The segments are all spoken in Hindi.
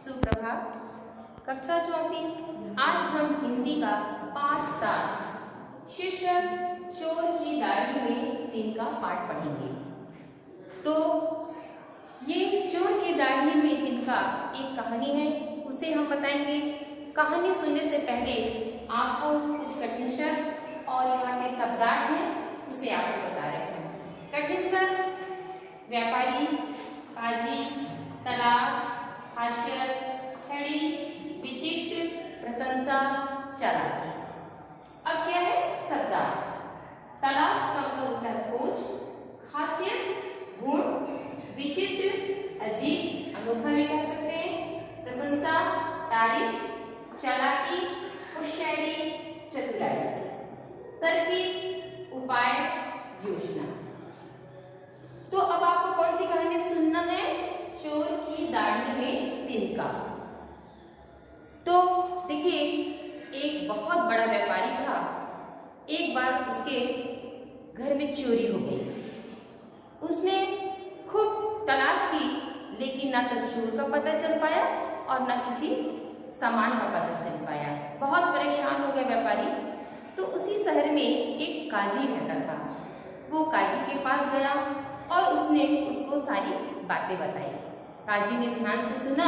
सुप्रभात। कक्षा चौथी। आज हम हिंदी का पाठ 7 शीर्षक चोर की दाढ़ी में 3 का पाठ पढ़ेंगे। तो ये चोर की दाढ़ी में 3 का एक कहानी है, उसे हम बताएंगे। कहानी सुनने से पहले आपको कुछ कठिन शब्द और यहाँ के शब्दार्थ हैं उसे आपको बता रहे हैं। कठिन शब्द व्यापारी, काजी, तलाश, हास्य, छड़ी, विचित्र, प्रशंसा, चालाकी। अब क्या है शब्दार्थ? तलाश का मतलब होता है खोज, खासियत गुण, विचित्र अजीब अनोखा भी कह सकते हैं, प्रशंसा तारीफ, चालाकी होशियारी चतुराई, तरकीब उपाय योजना। तो अब आपको कौन सी कहानी सुनना है? चोर की दाढ़ी में 3 का। तो देखिए, एक बहुत बड़ा व्यापारी था। एक बार उसके घर में चोरी हो गई। उसने खूब तलाश की, लेकिन ना तो चोर का पता चल पाया और ना किसी सामान का पता चल पाया। बहुत परेशान हो गया व्यापारी। तो उसी शहर में एक काजी रहता था। वो काजी के पास गया और उसने उसको सारी बातें बताई। काजी ने ध्यान से सुना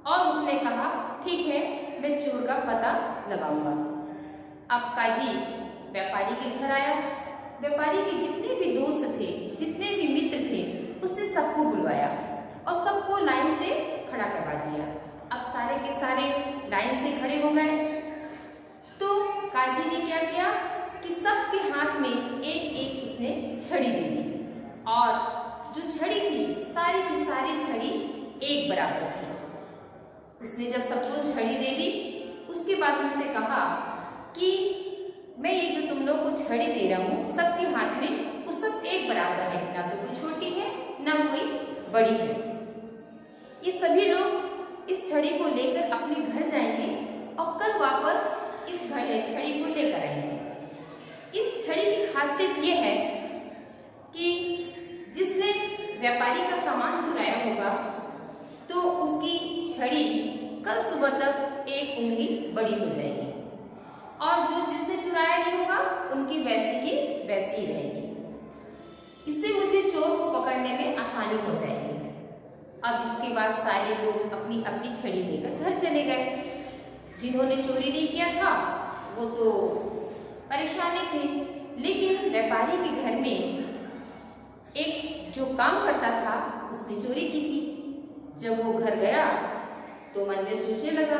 और उसने कहा, ठीक है, मैं चोर का पता लगाऊंगा। अब काजी व्यापारी के घर आया। व्यापारी के जितने भी दोस्त थे, जितने भी मित्र थे, उसने सबको बुलवाया और सबको लाइन से खड़ा करवा दिया। अब सारे के सारे लाइन से खड़े हो गए। तो काजी ने क्या किया कि सबके हाथ में एक एक उसने छड़ी दे दी और जो छड़ी थी सारी की सारी छड़ी एक बराबर थी। उसने जब सबको छड़ी दे दी, उसके बाद उनसे कहा कि मैं ये जो तुम लोग को छड़ी दे रहा हूँ सबके हाथ में, वो सब एक बराबर है, ना तो कोई छोटी है ना कोई बड़ी है। ये सभी लोग इस छड़ी को लेकर अपने घर जाएंगे और कल वापस इस छड़ी को लेकर आएंगे। इस छड़ी की खासियत ये है कि जिसने व्यापारी का सामान चुराया होगा तो उसकी छड़ी कल सुबह तक 1 उंगली बड़ी हो जाएगी और जो जिसने चुराया नहीं होगा उनकी वैसी की वैसी ही रहेगी। इससे मुझे चोर को पकड़ने में आसानी हो जाएगी। अब इसके बाद सारे लोग अपनी अपनी छड़ी लेकर घर चले गए। जिन्होंने चोरी नहीं किया था वो तो परेशानी थे, लेकिन व्यापारी के घर में एक जो काम करता था उसने चोरी की थी। जब वो घर गया तो मन में सोचने लगा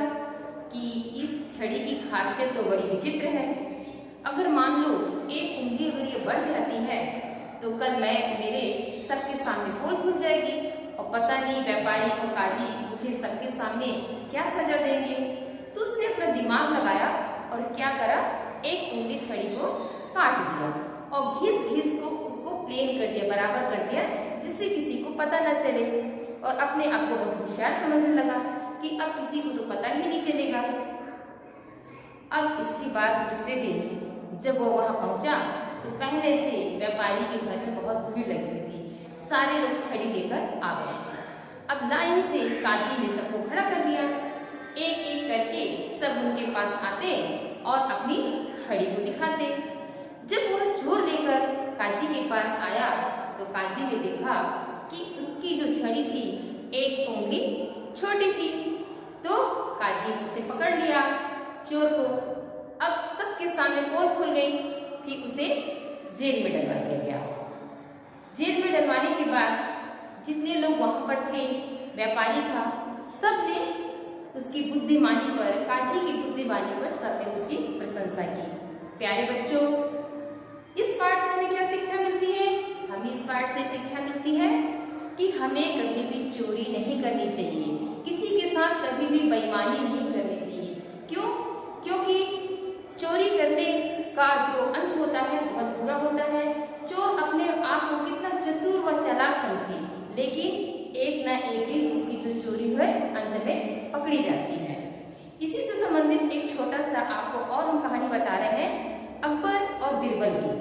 कि इस छड़ी की खासियत तो बड़ी विचित्र है। अगर मान लो 1 उंगली अगर ये बढ़ जाती है तो कल मेरे सबके सामने पोल खुल जाएगी और पता नहीं व्यापारी और काजी मुझे सबके सामने क्या सजा देंगे। तो उसने अपना दिमाग लगाया और क्या करा, 1 उंगली छड़ी को काट दिया और घिस घिस को उसको प्लेन कर दिया, बराबर कर दिया, जिससे किसी को पता न चले। और अपने आप को बहुत होशियार समझने लगा कि अब किसी को तो पता ही नहीं चलेगा। अब इसके बाद दूसरे दिन जब वो वहां पहुंचा तो पहले से व्यापारी के घर में बहुत भीड़ लगी हुई थी। सारे लोग छड़ी लेकर आ गए थे। अब लाइन से काजी ने सबको खड़ा कर दिया। एक एक करके सब उनके पास आते और अपनी छड़ी को दिखाते। जब वह चोर लेकर काजी के पास आया तो काजी ने देखा कि उसकी जो छड़ी थी 1 उंगली छोटी थी। तो काजी ने उसे पकड़ लिया चोर को। अब सबके सामने पोल खुल गई। फिर उसे जेल में डलवा दिया गया। जेल में डलवाने के बाद जितने लोग वहां पर थे, व्यापारी था, सब ने उसकी बुद्धिमानी पर, काजी की बुद्धिमानी पर सबने उसकी प्रशंसा की। प्यारे बच्चों, इस पाठ से हमें क्या शिक्षा मिलती है? हमें इस पाठ से शिक्षा मिलती है कि हमें कभी भी चोरी नहीं करनी चाहिए, किसी के साथ कभी भी बेईमानी नहीं करनी चाहिए। क्यों? क्योंकि चोरी करने का जो अंत होता है बहुत बुरा होता है। चोर अपने आप को कितना चतुर व चालाक समझे, लेकिन एक न एक दिन उसकी जो चोरी है अंत में पकड़ी जाती है। इसी से संबंधित एक छोटा सा आपको और हम कहानी बता रहे हैं, अकबर और बीरबल की।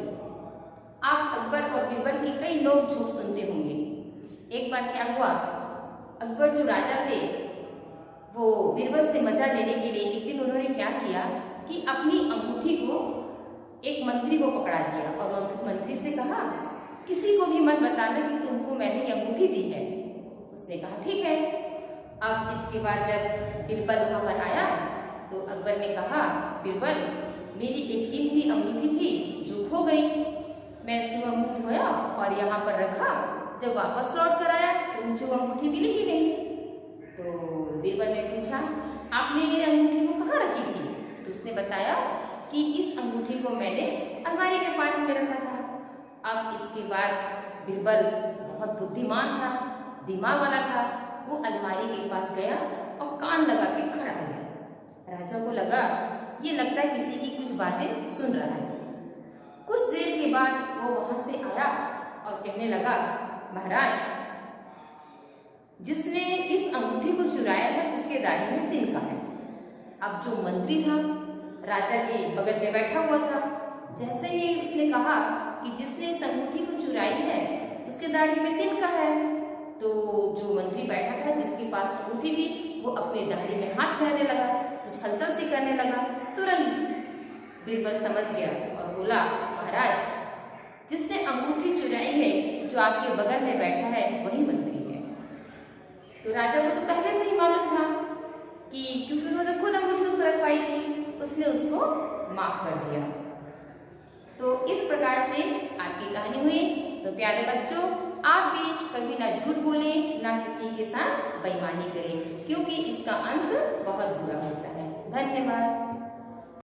आप अकबर और बीरबल की कई लोग झूठ सुनते होंगे। एक बार क्या हुआ, अकबर जो राजा थे वो बीरबल से मजा लेने के लिए एक दिन उन्होंने क्या किया कि अपनी अंगूठी को एक मंत्री को पकड़ा दिया और मंत्री से कहा किसी को भी मत बताना कि तुमको मैंने ये अंगूठी दी है। उसने कहा ठीक है। अब इसके बाद जब बीरबल वहां पर आया तो अकबर ने कहा बीरबल, मेरी एक कीमती अंगूठी थी जो खो गई। मैं सुबह मुंह धोया और यहाँ पर रखा, जब वापस लौट कर आया तो मुझे वो अंगूठी मिली ही नहीं। तो बीरबल ने पूछा आपने ये अंगूठी को कहाँ रखी थी? तो उसने बताया कि इस अंगूठी को मैंने अलमारी के पास में रखा था। अब इसके बाद बीरबल बहुत बुद्धिमान था, दिमाग वाला था। वो अलमारी के पास गया और कान लगा के खड़ा हो गया। राजा को लगा ये लगता है किसी की कुछ बातें सुन रहा है। कुछ देर के बाद वो वहां से आया और कहने लगा महाराज, जिसने इस अंगूठी को चुराया है उसके दाढ़ी में तिनका है। अब जो मंत्री था राजा के बगल में बैठा हुआ था, जैसे ही उसने कहा कि जिसने इस अंगूठी को चुराई है उसके दाढ़ी में तिनका है, तो जो मंत्री बैठा था जिसके पास अंगूठी थी वो अपने दाढ़ी में हाथ फेरने लगा, कुछ हलचल सी करने लगा। तुरंत बीरबल समझ गया और बोला महाराज, जिसने अंगूठी चुराई है जो आपके बगल में बैठा है वही मंत्री है। तो राजा को तो पहले से ही मालूम था कि क्योंकि उन्होंने खुद अंगूठी उसको रखवाई थी, उसने उसको माफ कर दिया। तो इस प्रकार से आपकी कहानी हुई। तो प्यारे बच्चों, आप भी कभी ना झूठ बोलें ना किसी के साथ बेईमानी करें, क्योंकि इसका अंत बहुत बुरा होता है। धन्यवाद।